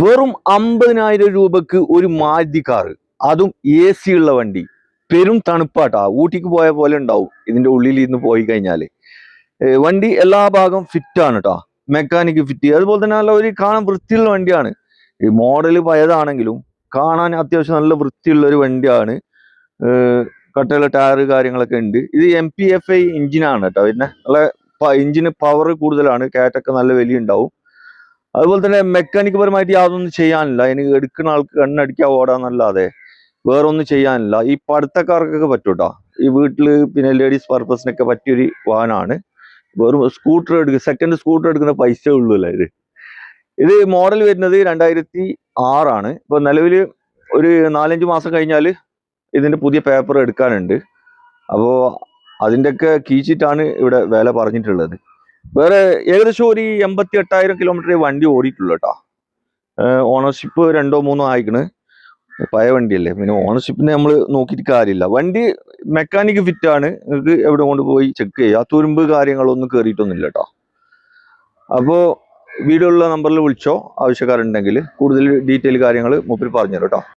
വെറും 50,000 രൂപക്ക് ഒരു മാരുതി കാറ്, അതും AC ഉള്ള വണ്ടി. പെരും തണുപ്പാട്ടാ, ഊട്ടിക്ക് പോയ പോലെ ഉണ്ടാവും ഇതിന്റെ ഉള്ളിൽ ഇന്ന് പോയി കഴിഞ്ഞാല്. വണ്ടി എല്ലാ ഭാഗം ഫിറ്റ് ആണ് കേട്ടോ, മെക്കാനിക് ഫിറ്റ്. അതുപോലെ തന്നെ നല്ല ഒരു കാണാൻ വൃത്തിയുള്ള വണ്ടിയാണ്. ഈ മോഡല് പഴയതാണെങ്കിലും കാണാൻ അത്യാവശ്യം നല്ല വൃത്തിയുള്ള ഒരു വണ്ടിയാണ്. കട്ടയുള്ള ടയറ് കാര്യങ്ങളൊക്കെ ഉണ്ട്. ഇത് MPFI എഞ്ചിനാണ് കേട്ടോ. പിന്നെ നല്ല എഞ്ചിന് പവർ കൂടുതലാണ്, കാറ്റൊക്കെ നല്ല വലിയ ഉണ്ടാവും. അതുപോലെ തന്നെ മെക്കാനിക് പരമായിട്ട് യാതൊന്നും ചെയ്യാനില്ല. എനിക്ക് എടുക്കുന്ന ആൾക്ക് കണ്ണടിക്കാൻ ഓടാന്നല്ലാതെ വേറെ ഒന്നും ചെയ്യാനില്ല. ഈ പഠിത്തക്കാർക്കൊക്കെ പറ്റൂട്ടോ, ഈ വീട്ടില് പിന്നെ ലേഡീസ് പർപ്പസിനൊക്കെ പറ്റിയൊരു വാഹനമാണ്. വെറും സ്കൂട്ടർ സെക്കൻഡ് സ്കൂട്ടർ എടുക്കുന്ന പൈസ ഉള്ളൂ അല്ലേ ഇത് മോഡൽ വരുന്നത് 2006 ഇപ്പൊ നിലവിൽ ഒരു 4-5 മാസം കഴിഞ്ഞാൽ ഇതിന്റെ പുതിയ പേപ്പർ എടുക്കാനുണ്ട്. അപ്പോ അതിൻ്റെയൊക്കെ കീച്ചിട്ടാണ് ഇവിടെ വില പറഞ്ഞിട്ടുള്ളത്. വേറെ ഏകദേശം ഒരു 88,000 കിലോമീറ്റർ വണ്ടി ഓടിയിട്ടുള്ളൂ കേട്ടോ. ഓണർഷിപ്പ് 2-3 ആയിക്കണ്. പഴയ വണ്ടിയല്ലേ, പിന്നെ ഓണർഷിപ്പിന് നമ്മൾ നോക്കിയിട്ട് കാര്യമില്ല. വണ്ടി മെക്കാനിക് ഫിറ്റ് ആണ്, നിങ്ങൾക്ക് എവിടെ കൊണ്ടുപോയി ചെക്ക് ചെയ്യുക. തുരുമ്പ് കാര്യങ്ങളൊന്നും കയറിയിട്ടൊന്നുമില്ല കേട്ടോ. അപ്പോൾ വീഡിയോ ഉള്ള നമ്പറിൽ വിളിച്ചോ, ആവശ്യക്കാരുണ്ടെങ്കിൽ കൂടുതൽ ഡീറ്റെയിൽ കാര്യങ്ങൾ മൂപ്പര് പറഞ്ഞുതരും കേട്ടോ.